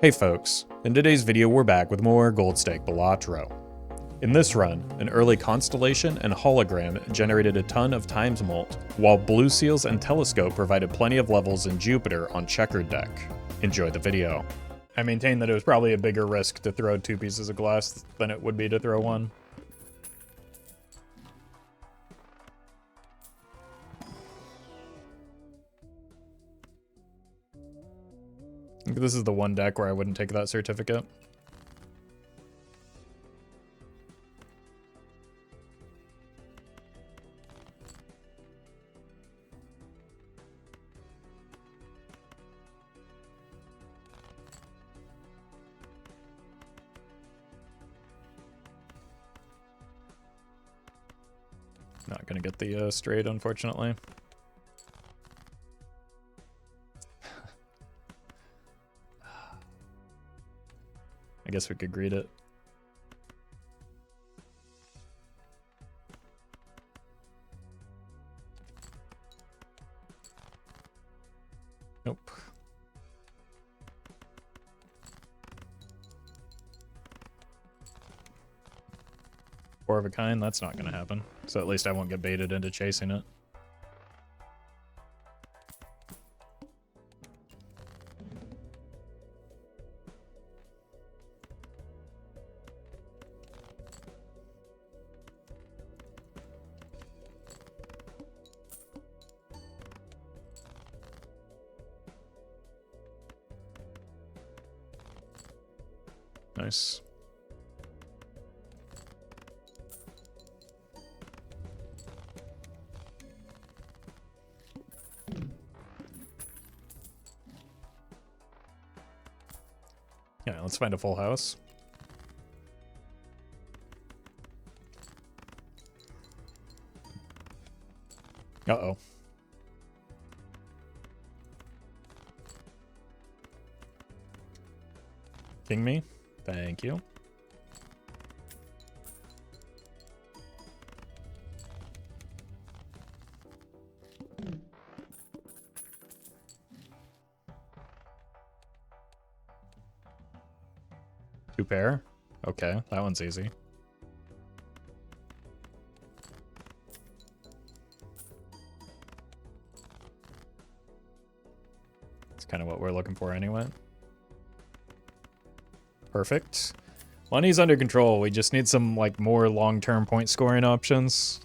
Hey folks, in today's video we're back with more Gold Stake Balatro. In this run, an early Constellation and Hologram generated a ton of xMult, while Blue Seals and Telescope provided plenty of levels in Jupiter on Checkered Deck. Enjoy the video. I maintain that it was probably a bigger risk to throw 2 pieces of glass than it would be to throw 1. This is the one deck where I wouldn't take that certificate. Not gonna get the straight, unfortunately. I guess we could greet it. Nope. Four of a kind, that's not gonna happen. So at least I won't get baited into chasing it. Nice. Yeah, let's find a full house. Uh-oh. King me? Thank you. Two pair? Okay, that one's easy. That's kind of what we're looking for anyway. Perfect. Money's under control. We just need some like more long-term point scoring options.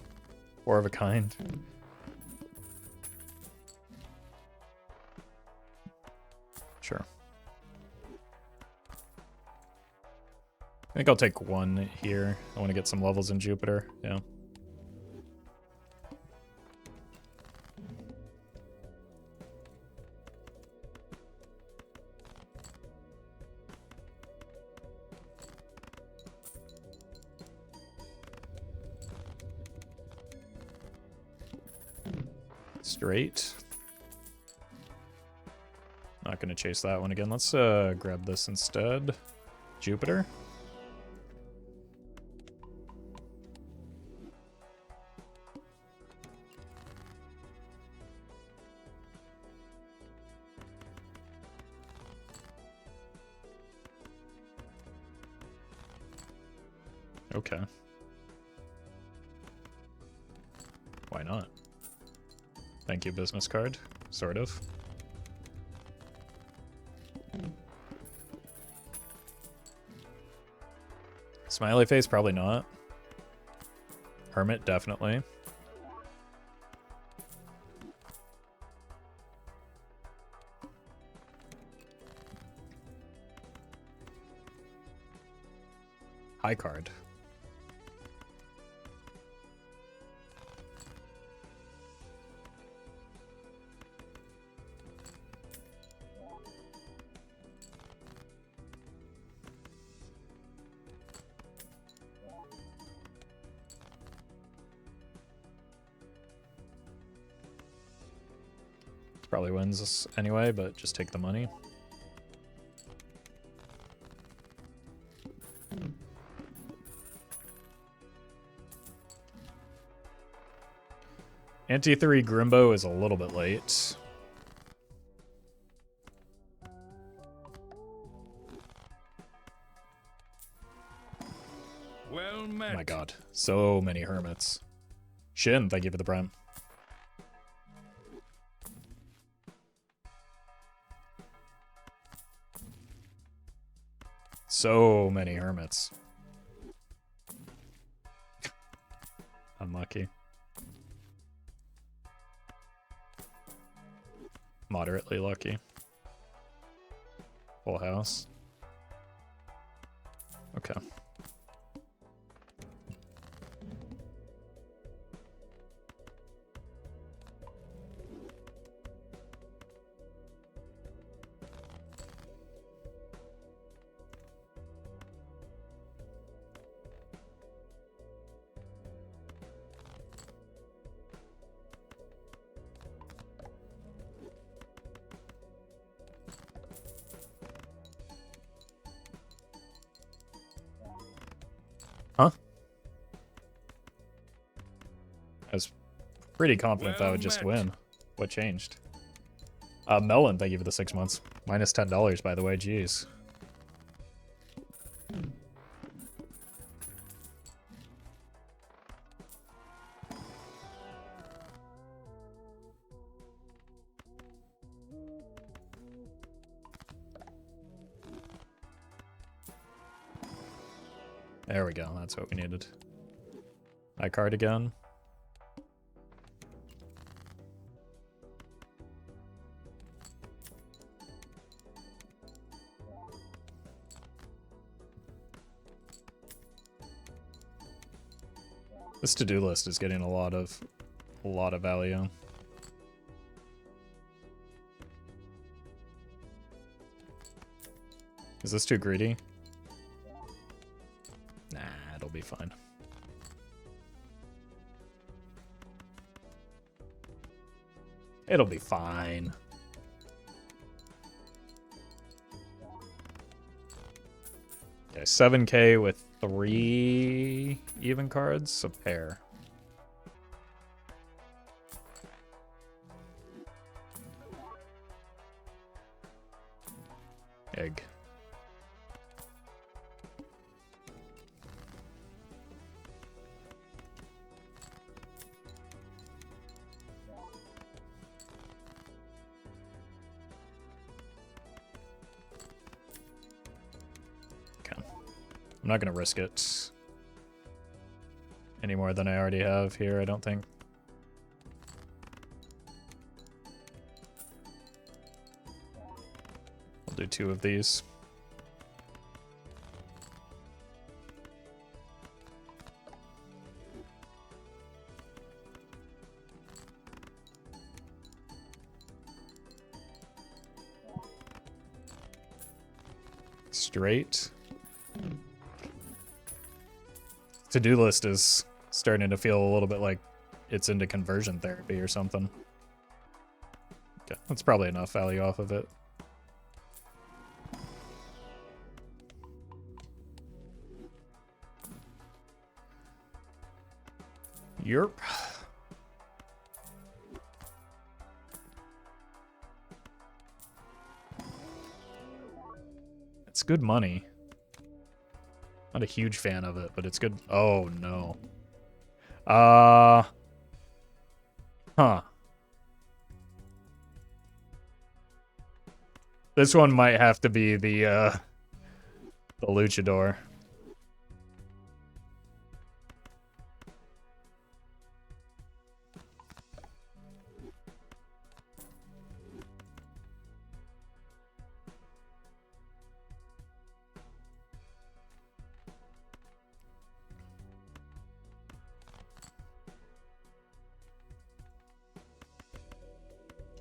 Four of a kind. Sure. I think I'll take one here. I want to get some levels in Jupiter. Yeah. Straight. Not gonna chase that one again. Let's grab this instead. Jupiter. Okay. Why not? Thank you, business card. Sort of. Smiley face, probably not. Hermit, definitely. High card. Probably wins this anyway, but just take the money. Ante 3 Grimbo is a little bit late. Well Oh met. my god, so many hermits. Shin, thank you for the prime. So many hermits. Unlucky. Moderately lucky. Full house. Okay. Huh? I was pretty confident that I would just win. What changed? Melon, thank you for the 6 months. Minus $10, by the way, jeez. There we go, that's what we needed. High card again. This to-do list is getting a lot of value. Is this too greedy? Nah, it'll be fine. It'll be fine. Okay, 7K with 3 even cards, a pair. Egg. I'm not going to risk it any more than I already have here, I don't think. We'll do 2 of these. Straight. To-do list is starting to feel a little bit like it's into conversion therapy or something. Okay, that's probably enough value off of it. Yerp. It's good money. Not a huge fan of it, but it's good. Oh, no. Huh. This one might have to be the Luchador.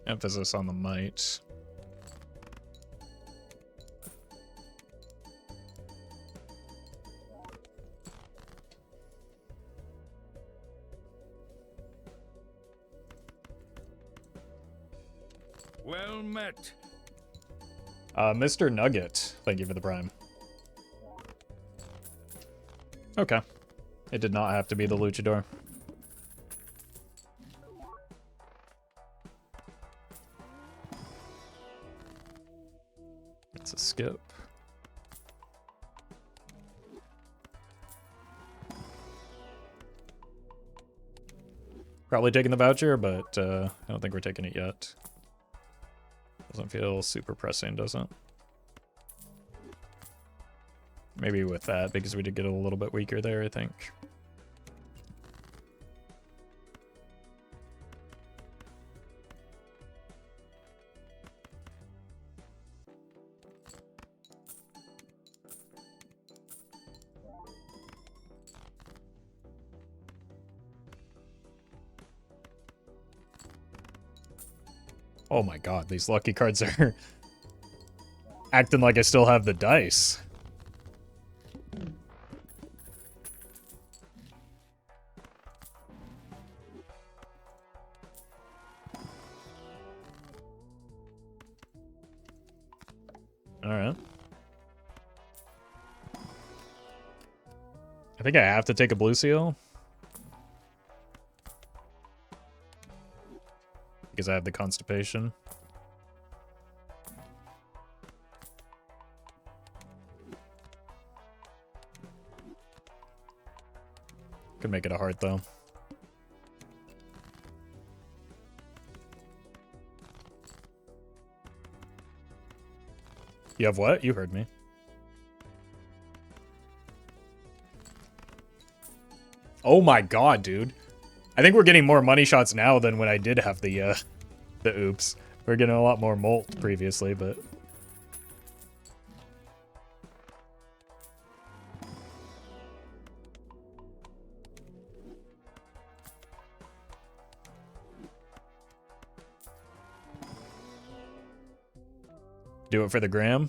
Emphasis on the might. Well met. Mr. Nugget, thank you for the prime. Okay. It did not have to be the Luchador. It's a skip. Probably taking the voucher, but I don't think we're taking it yet. Doesn't feel super pressing, does it? Maybe with that, because we did get a little bit weaker there, I think. Oh my god, these lucky cards are acting like I still have the dice. Alright. I think I have to take a blue seal. Because I have the constipation. Could make it a heart though. You have what? You heard me. Oh my god, dude. I think we're getting more money shots now than when I did have the oops. We're getting a lot more molt previously, but... Do it for the gram.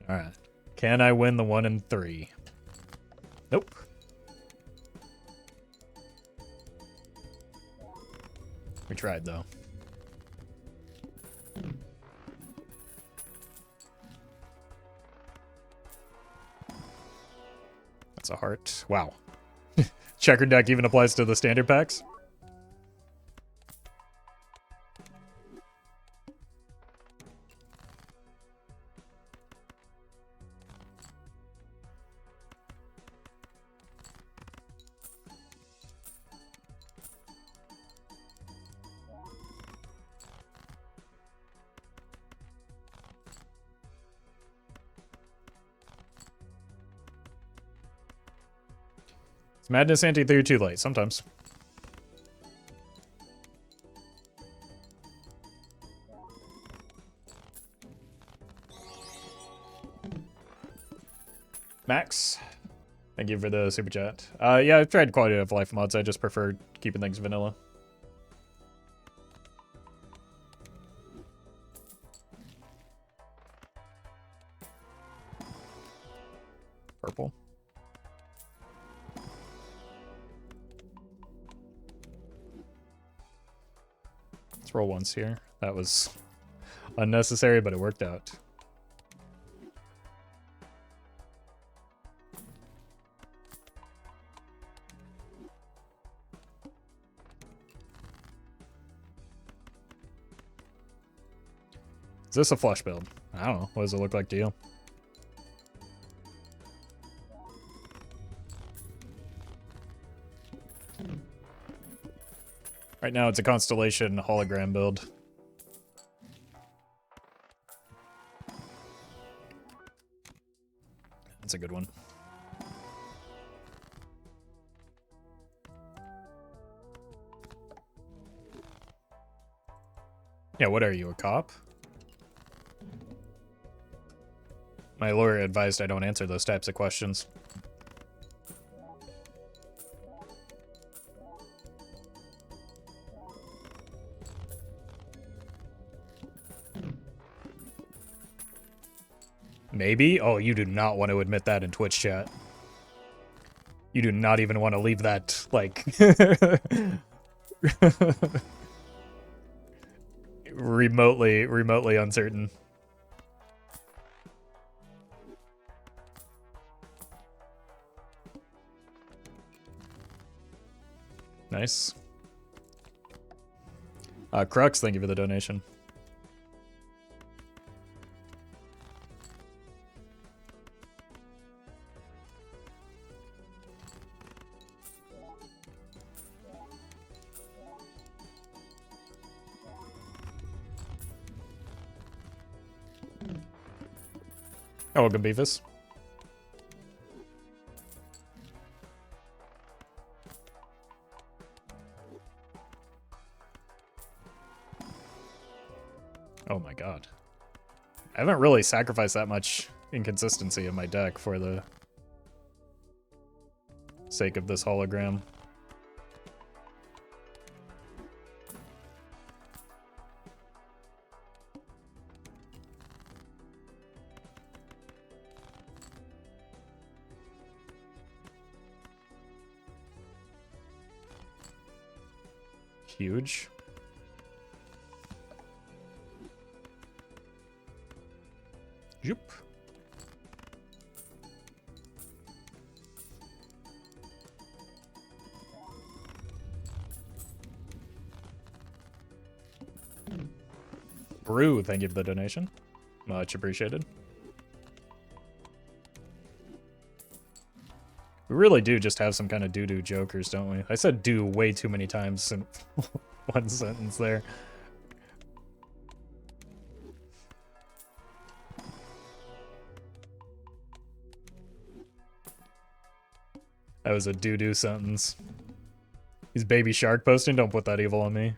Alright. Can I win the 1 and 3? Nope. We tried, though. That's a heart. Wow. Checkered deck even applies to the standard packs? It's madness ante 3 too late, sometimes. Max, thank you for the super chat. Yeah, I've tried quality of life mods. I just prefer keeping things vanilla. Purple. Let's roll once here. That was unnecessary, but it worked out. Is this a flush build? I don't know. What does it look like to you? Right now it's a Constellation Hologram build. That's a good one. Yeah, what are you, a cop? My lawyer advised I don't answer those types of questions. Maybe? Oh, you do not want to admit that in Twitch chat. You do not even want to leave that, like... remotely uncertain. Nice. Crux, thank you for the donation. Oh, welcome, Beavis. Oh my god. I haven't really sacrificed that much inconsistency in my deck for the sake of this hologram. Huge. Yoop. Brew, thank you for the donation. Much appreciated. We really do just have some kind of doo-doo jokers, don't we? I said do way too many times in one sentence there. That was a doo-doo sentence. He's baby shark posting, don't put that evil on me.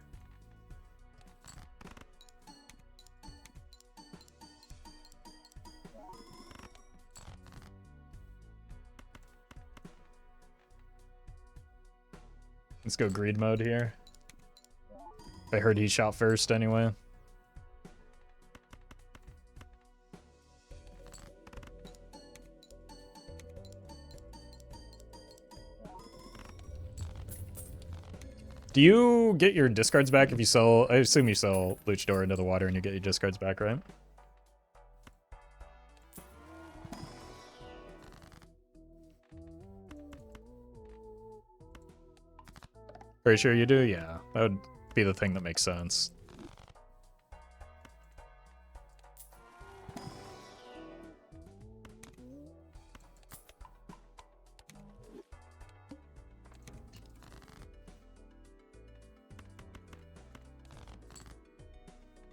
Let's go greed mode here. I heard he shot first anyway. Do you get your discards back if you sell... I assume you sell Luchador into the water and you get your discards back, right? Pretty sure you do? Yeah. That would be the thing that makes sense.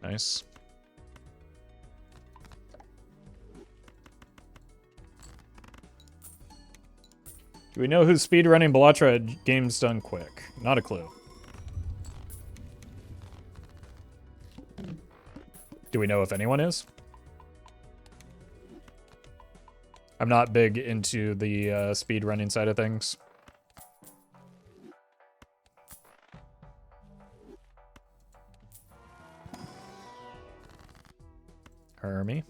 Nice. Do we know who's speedrunning Balatro at Games Done Quick? Not a clue. Do we know if anyone is? I'm not big into the speedrunning side of things. Hermie.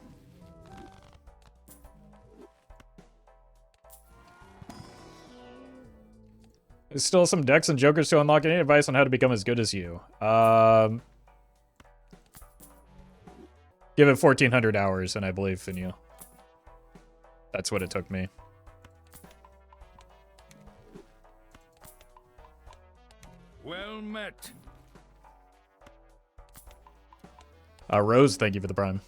There's still some decks and jokers to unlock. Any advice on how to become as good as you? Give it 1,400 hours and I believe in you. That's what it took me. Well met. Rose, thank you for the prime.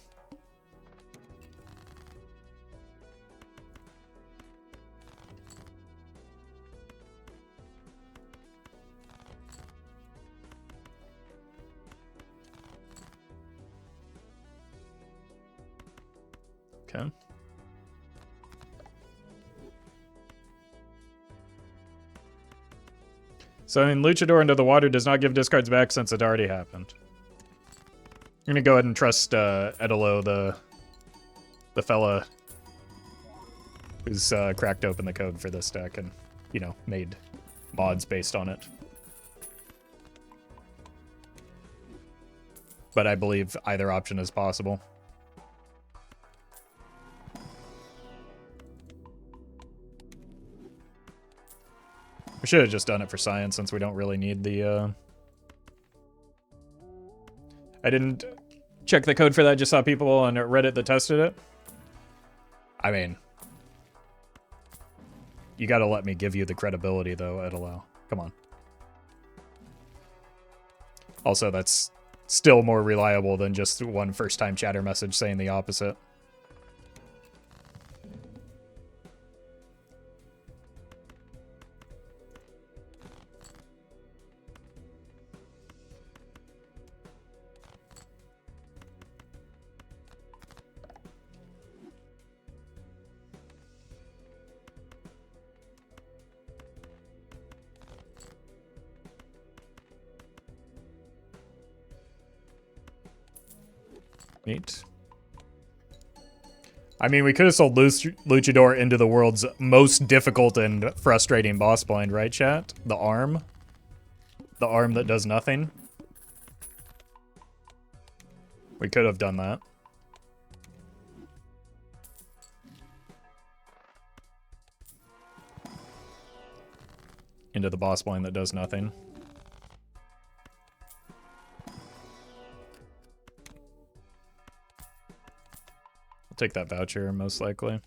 Okay. So, I mean, Luchador into the water does not give discards back since it already happened. I'm gonna go ahead and trust Edelo, the fella who's cracked open the code for this deck and, you know, made mods based on it. But I believe either option is possible. We should have just done it for science since we don't really need the, I didn't check the code for that, just saw people on Reddit that tested it. I mean, you gotta let me give you the credibility, though, Edalao. Come on. Also, that's still more reliable than just one first-time chatter message saying the opposite. Neat. I mean, we could have sold Luchador into the world's most difficult and frustrating boss blind, right, chat? The arm? The arm that does nothing? We could have done that. Into the boss blind that does nothing. Take that voucher, most likely.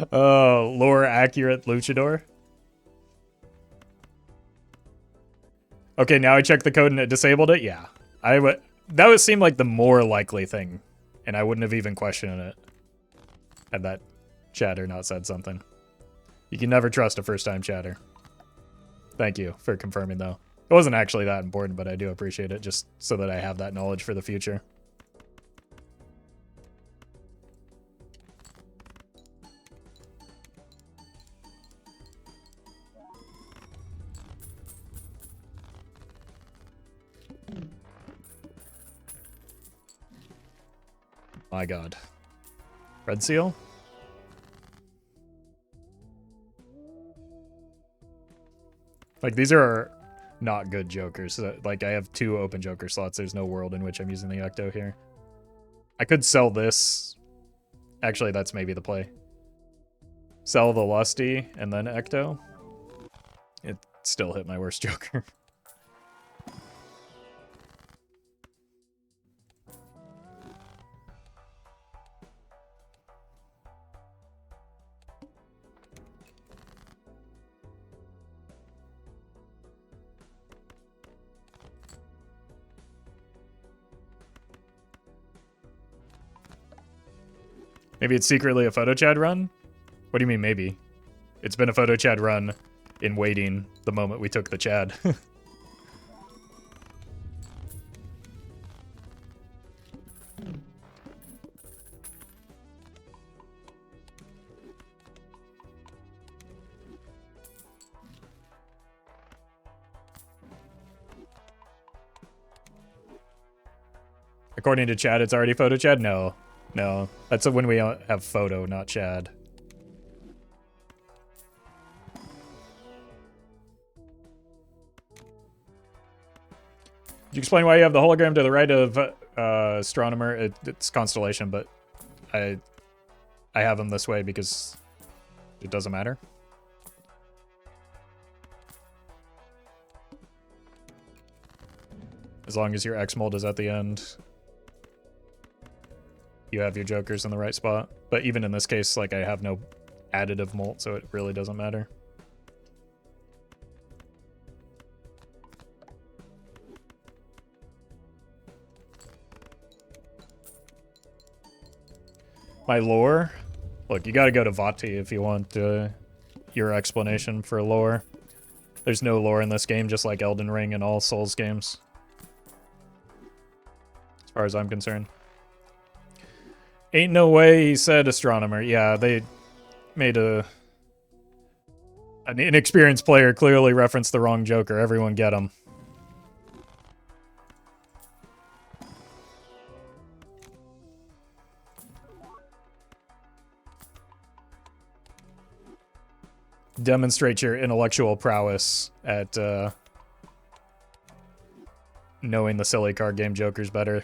Oh, lore accurate Luchador. Okay, now I checked the code and it disabled it? Yeah. That would seem like the more likely thing. And I wouldn't have even questioned it. Had that chatter not said something. You can never trust a first-time chatter. Thank you for confirming, though. It wasn't actually that important, but I do appreciate it, just so that I have that knowledge for the future. My god. Red seal? Like, these are not good jokers. Like, I have 2 open joker slots. There's no world in which I'm using the Ecto here. I could sell this. Actually, that's maybe the play. Sell the Lusty and then Ecto. It still hit my worst joker. Maybe it's secretly a photo chat run? What do you mean maybe? It's been a photo chat run in waiting the moment we took the Chad. According to Chad, it's already photo Chad? No. No. That's when we have photo, not Chad. Could you explain why you have the hologram to the right of Astronomer? It's Constellation, but I have him this way because it doesn't matter. As long as your xMult is at the end, you have your jokers in the right spot. But even in this case, like, I have no additive molt, so it really doesn't matter. My lore? Look, you gotta go to Vati if you want your explanation for lore. There's no lore in this game, just like Elden Ring and all Souls games. As far as I'm concerned. Ain't no way, he said, Astronomer. Yeah, they made an inexperienced player clearly referenced the wrong Joker. Everyone get him. Demonstrate your intellectual prowess at knowing the silly card game Jokers better.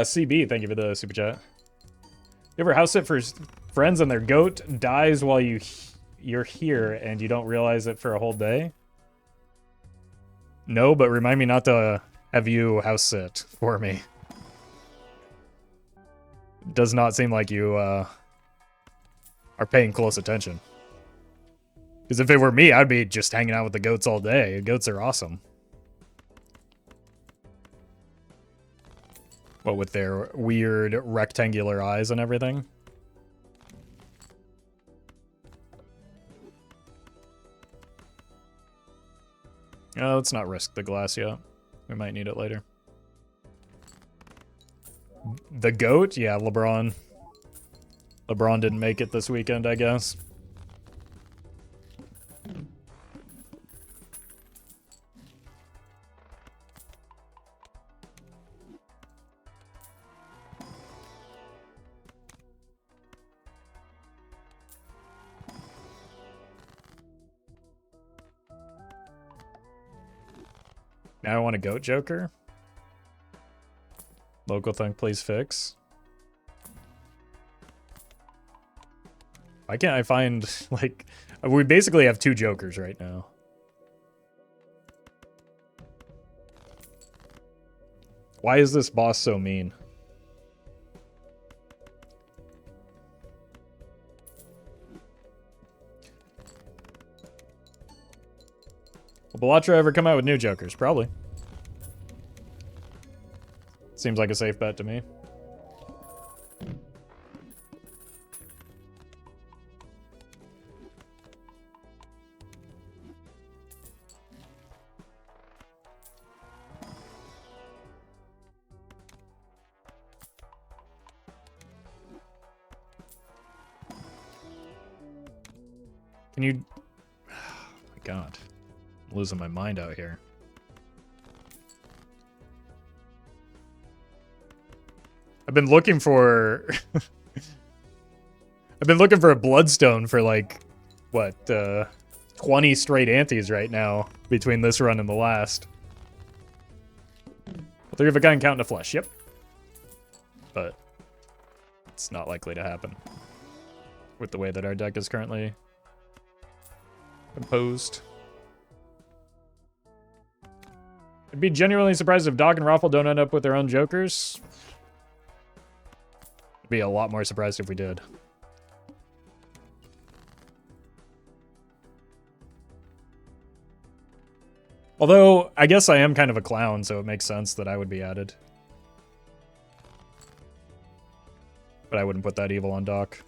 CB, thank you for the super chat. You ever house sit for friends and their goat dies while you're here and you don't realize it for a whole day? No, but remind me not to have you house sit for me. Does not seem like you are paying close attention. Because if it were me, I'd be just hanging out with the goats all day. Goats are awesome. What with their weird rectangular eyes and everything. Let's not risk the glass yet. We might need it later. The goat? Yeah, LeBron. LeBron didn't make it this weekend, I guess. Now I want a goat joker. Local thing, please fix. Why can't I find, like... We basically have 2 jokers right now. Why is this boss so mean? Will Balatro ever come out with new jokers? Probably. Seems like a safe bet to me. Can you... Oh my god. I'm losing my mind out here. I've been looking for... I've been looking for a bloodstone for like, what, 20 straight antes right now between this run and the last. 3 of a kind count in the flesh, yep. But it's not likely to happen with the way that our deck is currently composed. I'd be genuinely surprised if Doc and Roffle don't end up with their own jokers. I'd be a lot more surprised if we did. Although, I guess I am kind of a clown, so it makes sense that I would be added. But I wouldn't put that evil on Doc.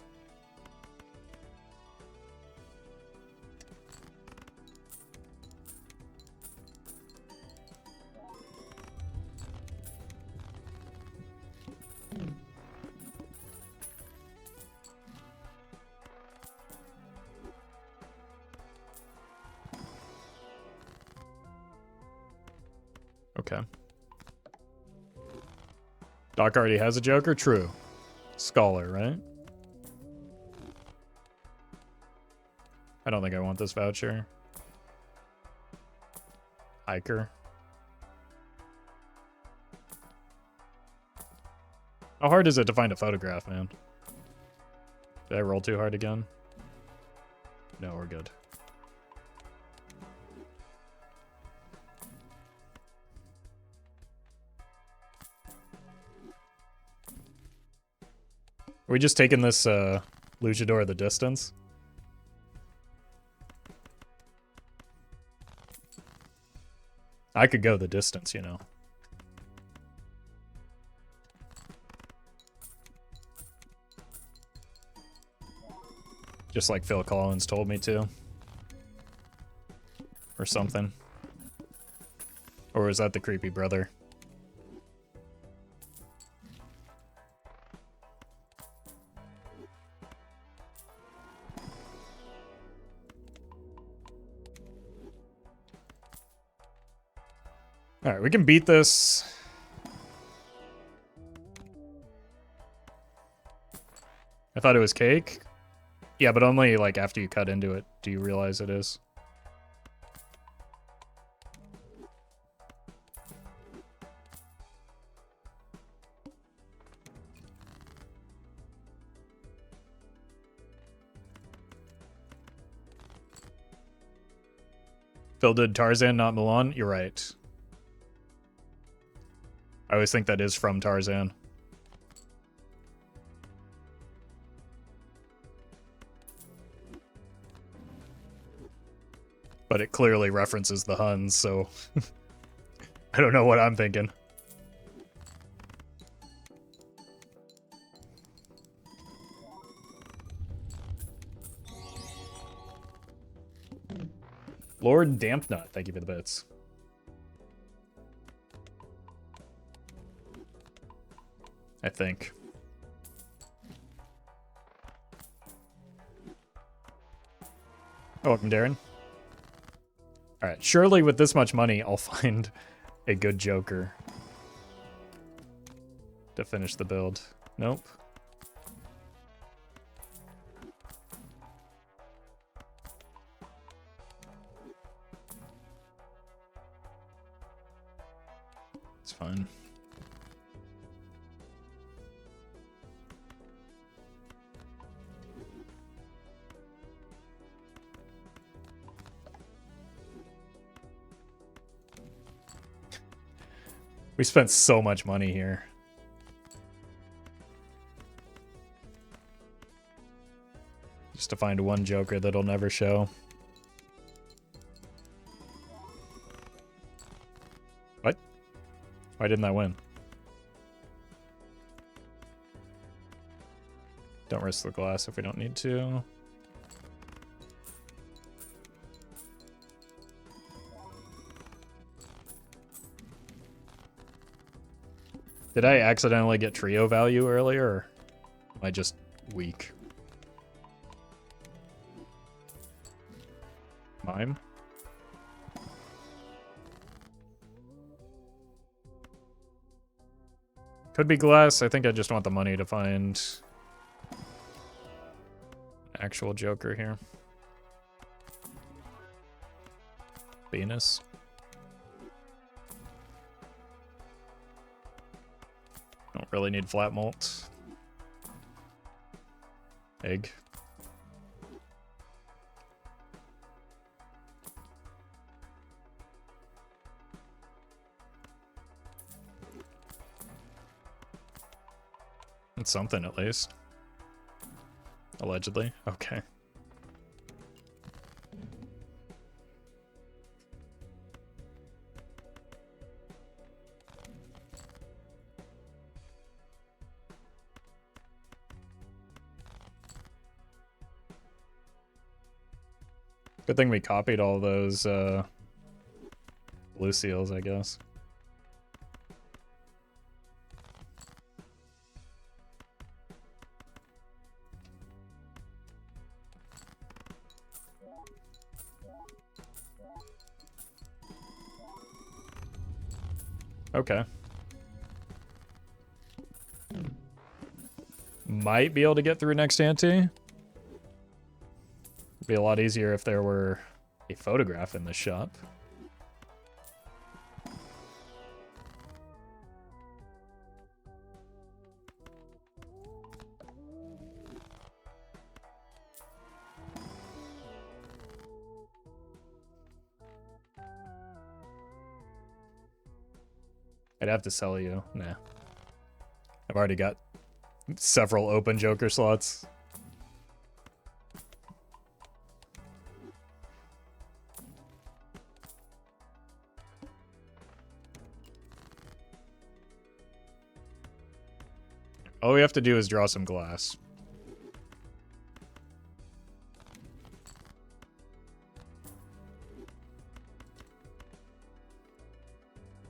Okay. Doc already has a joker? True. Scholar, right? I don't think I want this voucher. Hiker. How hard is it to find a photograph, man? Did I roll too hard again? No, we're good. Are we just taking this Luchador the distance? I could go the distance, you know. Just like Phil Collins told me to. Or something. Or was that the creepy brother? Alright, we can beat this. I thought it was cake. Yeah, but only like after you cut into it do you realize it is. Phil did Tarzan, not Mulan. You're right. I always think that is from Tarzan. But it clearly references the Huns, so I don't know what I'm thinking. Lord Dampnut, thank you for the bits. I think. Oh, welcome, Darren. Alright, surely with this much money, I'll find a good Joker to finish the build. Nope. It's fine. We spent so much money here. Just to find one Joker that'll never show. What? Why didn't I win? Don't risk the glass if we don't need to. Did I accidentally get trio value earlier, or am I just weak? Mime? Could be glass. I think I just want the money to find an actual Joker here. Venus. Don't really need flat mult. Egg. It's something at least. Allegedly. Okay. Good thing we copied all those blue seals, I guess. Okay. Might be able to get through next ante. Be a lot easier if there were a photograph in the shop. I'd have to sell you. Nah. I've already got several open Joker slots. All we have to do is draw some glass.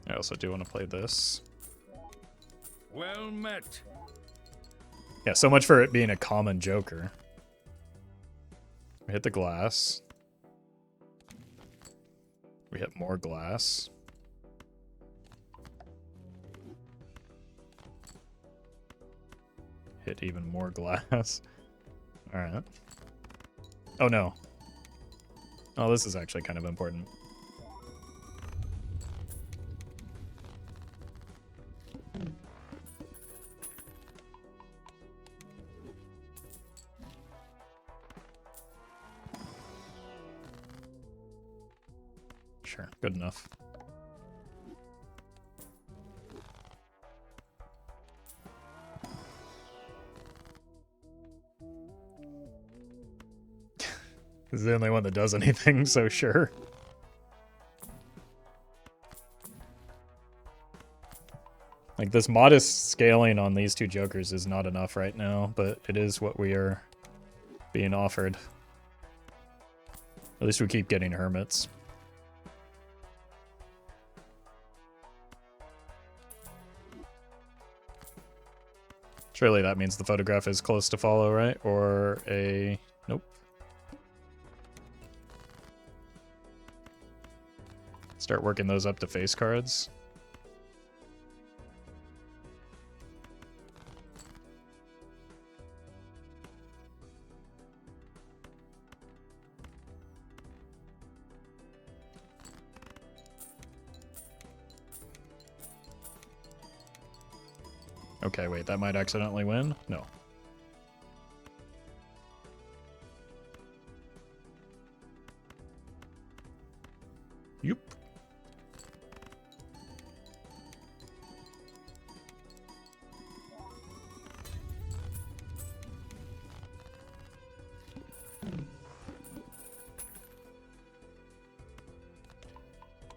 I also do want to play this. Well met. Yeah, so much for it being a common Joker. We hit the glass. We hit more glass. Hit even more glass. Alright. Oh no. Oh, this is actually kind of important. Sure, good enough. This is the only one that does anything, so sure. Like, this modest scaling on these two jokers is not enough right now, but it is what we are being offered. At least we keep getting hermits. Surely that means the photograph is close to follow, right? Or a... Nope. Start working those up to face cards. Okay, wait, that might accidentally win? No. Yup.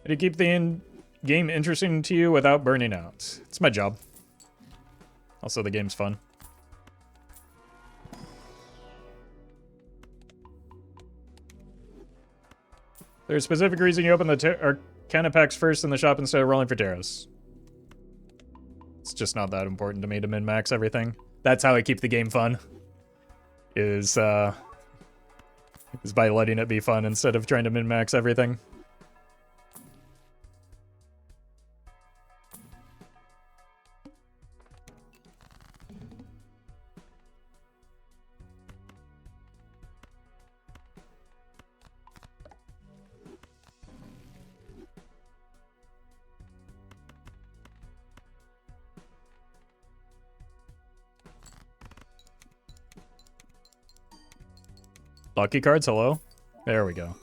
To keep the game interesting to you without burning out. It's my job. Also, the game's fun. There's a specific reason you open the Arcana packs first in the shop instead of rolling for tarots. It's just not that important to me to min-max everything. That's how I keep the game fun. Is by letting it be fun instead of trying to min-max everything. Lucky cards, hello? There we go.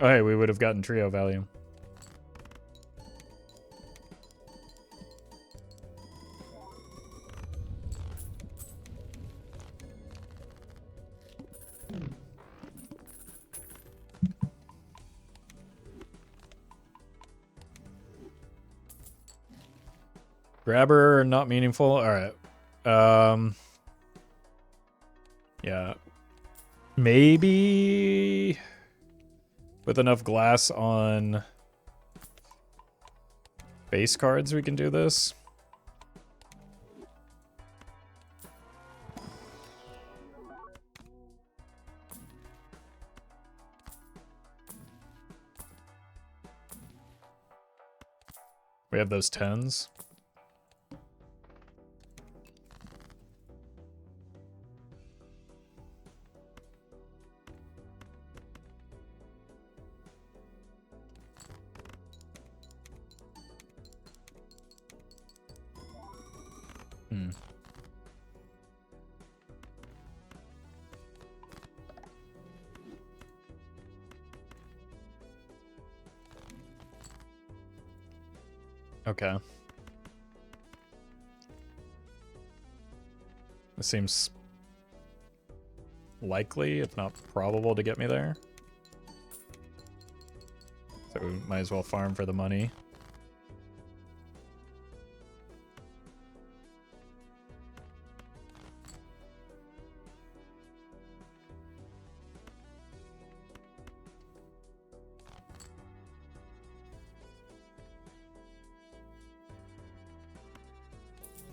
Oh, hey, we would have gotten trio value. Grabber, not meaningful. All right. Yeah. Maybe with enough glass on base cards we can do this. We have those 10s. Okay. This seems likely, if not probable, to get me there. So we might as well farm for the money.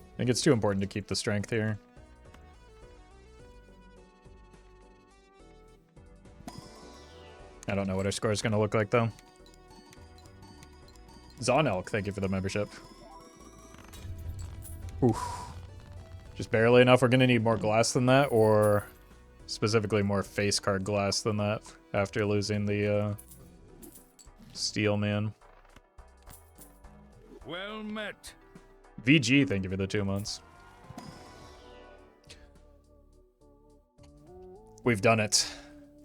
I think it's too important to keep the strength here. I don't know what our score is going to look like, though. Zonelk, thank you for the membership. Oof. Just barely enough. We're going to need more glass than that, or specifically more face card glass than that after losing the Steel Man. Well met. VG, thank you for the 2 months. We've done it.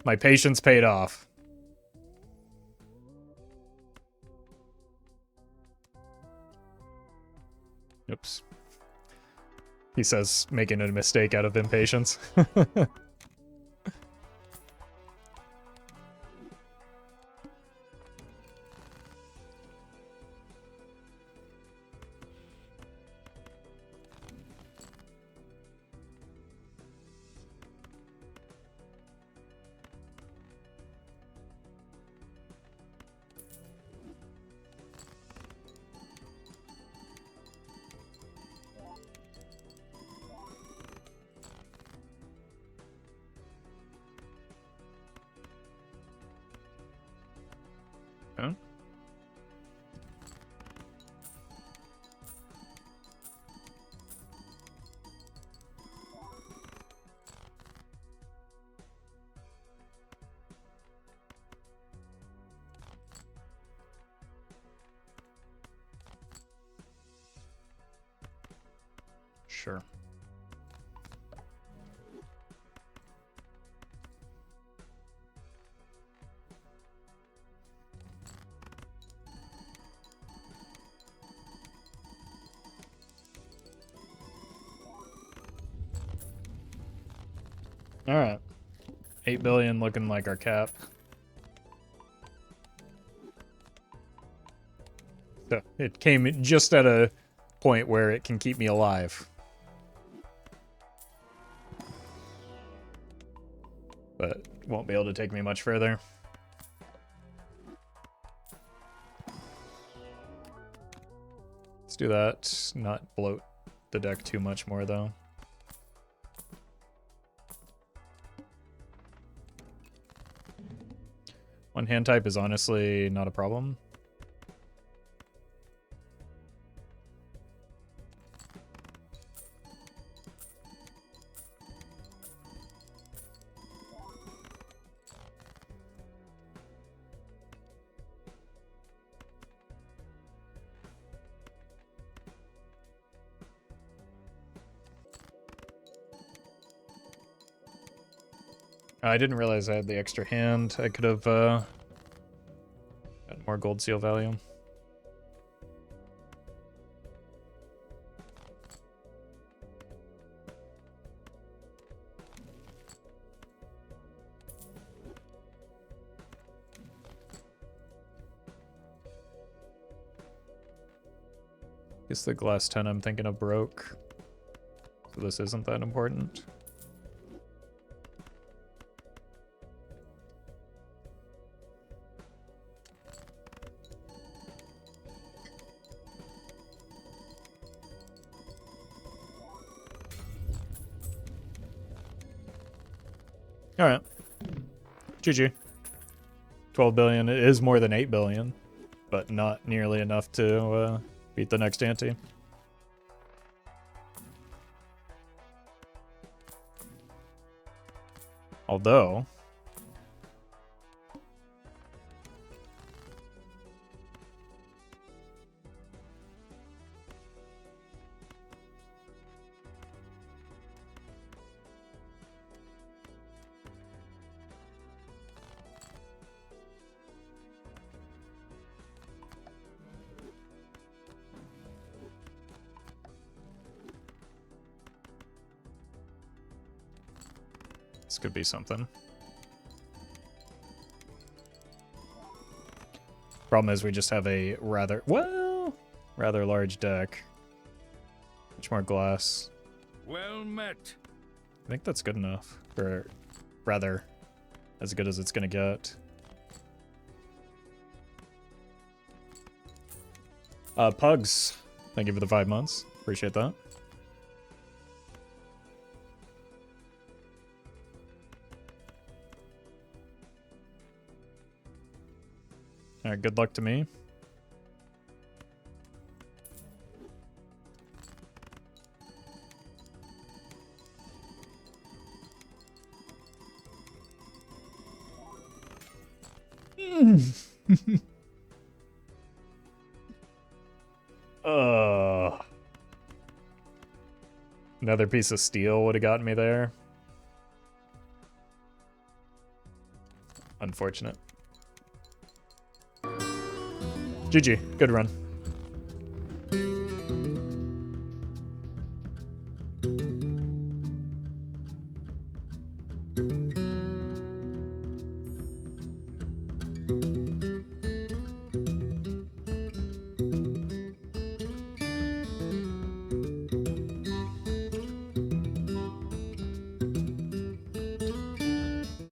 My patience paid off. Oops. He says making a mistake out of impatience. Huh? Sure. All right. 8 billion looking like our cap. So it came just at a point where it can keep me alive. But won't be able to take me much further. Let's do that. Not bloat the deck too much more, though. One hand type is honestly not a problem. I didn't realize I had the extra hand. I could have got more gold seal value. Guess the glass 10 I'm thinking of broke. So this isn't that important. All right. GG. 12 billion is more than 8 billion, but not nearly enough to beat the next ante. Although this could be something. Problem is we just have a rather large deck. Much more glass. Well met. I think that's good enough. Or rather, as good as it's gonna get. Pugs, thank you for the 5 months. Appreciate that. Alright, good luck to me. Another piece of steel would have gotten me there. Unfortunate. GG. Good run.